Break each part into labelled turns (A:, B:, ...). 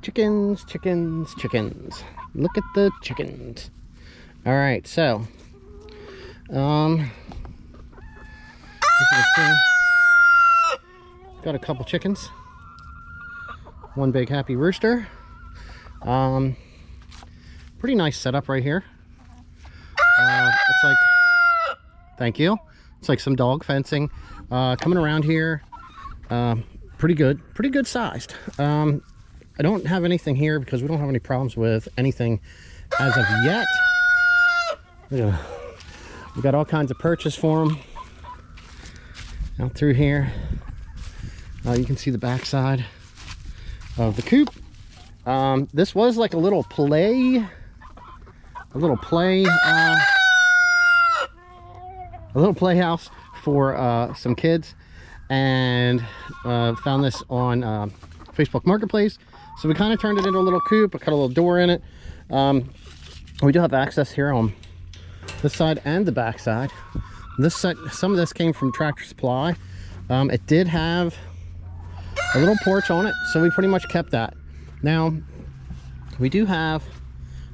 A: Chickens, chickens, chickens. Look at the chickens. All right, so as you can see, got a couple chickens, one big happy rooster. Pretty nice setup right here. It's like, thank you, it's like some dog fencing coming around here. Pretty good sized. I don't have anything here because we don't have any problems with anything as of yet. Yeah. We got all kinds of purchase for them out through here. You can see the backside of the coop. This was like a little playhouse for some kids, and found this on Facebook Marketplace. So we kind of turned it into a little coop. I cut a little door in it. We do have access here on this side and the back side. This side, some of this came from Tractor Supply. It did have a little porch on it, so we pretty much kept that. Now we do have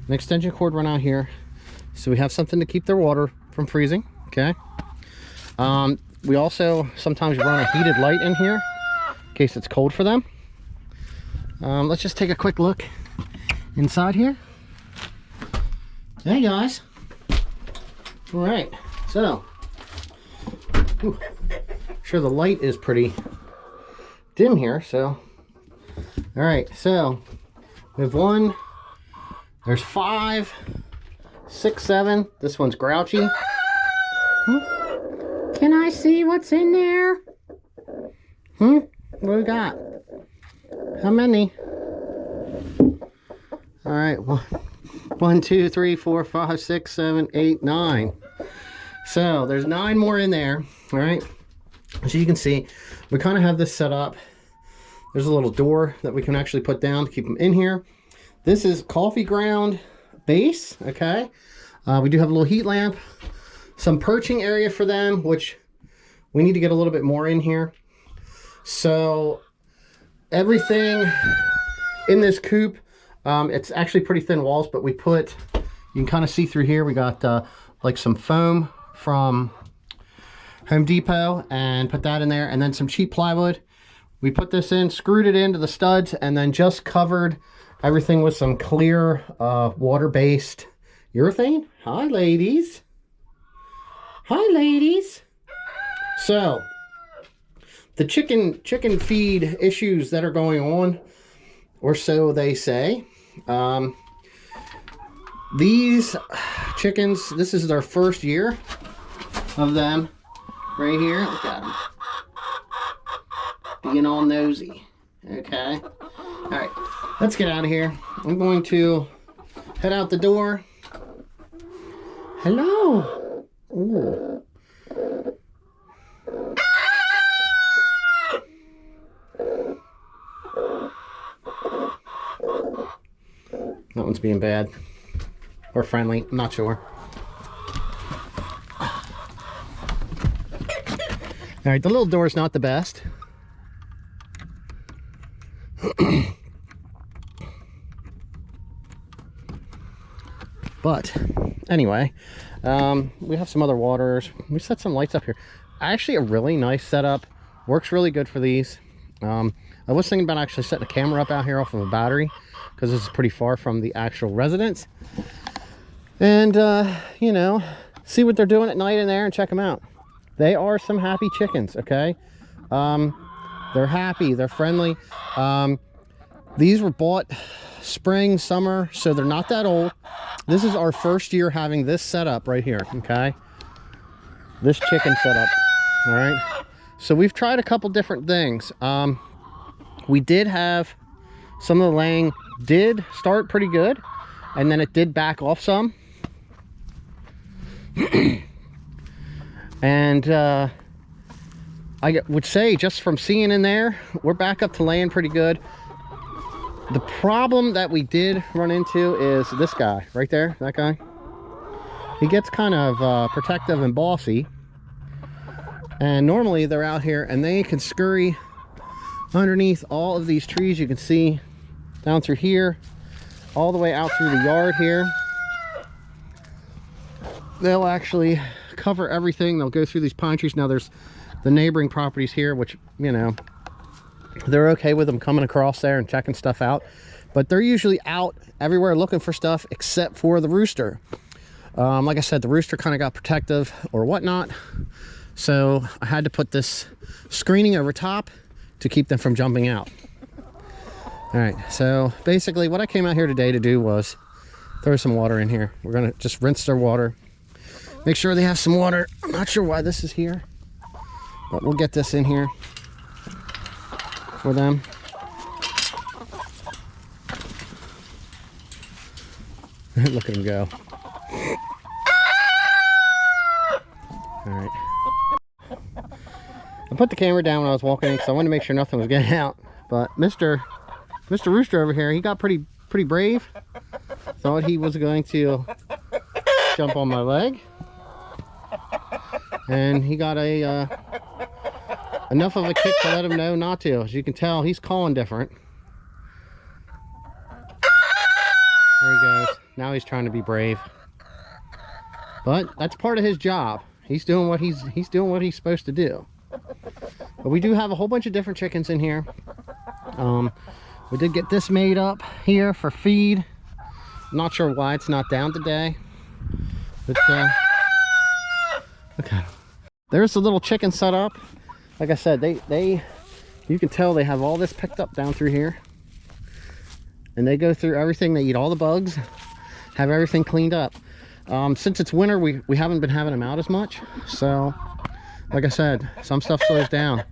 A: an extension cord run out here, so we have something to keep their water from freezing. Okay. We also sometimes run a heated light in here in case it's cold for them. Let's just take a quick look inside here. Hey guys. All right, so sure the light is pretty dim here, so all right, so we have one, there's 5, 6, 7. This one's grouchy. Can I see what's in there? What do we got? How many? All right, 1, 2, 3, 4, 5, 6, 7, 8, 9. So there's 9 more in there. All right, so you can see we kind of have this set up. There's a little door that we can actually put down to keep them in here. This is coffee ground base. Okay, we do have a little heat lamp, some perching area for them, which we need to get a little bit more in here. So everything in this coop, it's actually pretty thin walls, but we put, you can kind of see through here, we got like some foam from Home Depot and put that in there, and then some cheap plywood. We put this in, screwed it into the studs, and then just covered everything with some clear water-based urethane. Hi ladies. Hi ladies. So the chicken feed issues that are going on, or so they say. These chickens, this is their first year of them right here. Look at them being all nosy. Okay, all right, let's get out of here. I'm going to head out the door. Hello. Ooh. That one's being bad or friendly, I'm not sure. All right, the little door is not the best. But anyway, we have some other waters. We set some lights up here. Actually, a really nice setup. Works really good for these. I was thinking about actually setting a camera up out here off of a battery, because this is pretty far from the actual residence. And, you know, see what they're doing at night in there and check them out. They are some happy chickens, okay? They're happy, they're friendly. These were bought spring, summer, so they're not that old. This is our first year having this setup right here, okay? This chicken setup, all right? So we've tried a couple different things. We did have some of the laying did start pretty good, and then it did back off some. And I would say, just from seeing in there, we're back up to laying pretty good. The problem that we did run into is this guy right there, that guy. He gets kind of protective and bossy, and normally they're out here and they can scurry underneath all of these trees. You can see down through here, all the way out through the yard here. They'll actually cover everything. They'll go through these pine trees. Now there's the neighboring properties here, which, you know, they're okay with them coming across there and checking stuff out, but they're usually out everywhere looking for stuff except for the rooster. Like I said, the rooster kind of got protective or whatnot, so I had to put this screening over top to keep them from jumping out. All right, so basically what I came out here today to do was throw some water in here. We're gonna just rinse their water, make sure they have some water. I'm not sure why this is here, but we'll get this in here for them. Look at them go. All right. I put the camera down when I was walking in because I wanted to make sure nothing was getting out. But Mr. Rooster over here, he got pretty brave. Thought he was going to jump on my leg, and he got enough of a kick to let him know not to. As you can tell, he's calling different. There he goes. Now he's trying to be brave, but that's part of his job. He's doing what he's doing what he's supposed to do. But we do have a whole bunch of different chickens in here. We did get this made up here for feed. I'm not sure why it's not down today, but okay. There's the little chicken set up. Like I said, you can tell they have all this picked up down through here, and they go through everything. They eat all the bugs, have everything cleaned up. Since it's winter, we haven't been having them out as much, so like I said, some stuff slows down,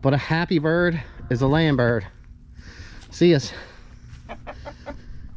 A: but a happy bird is a laying bird. See us.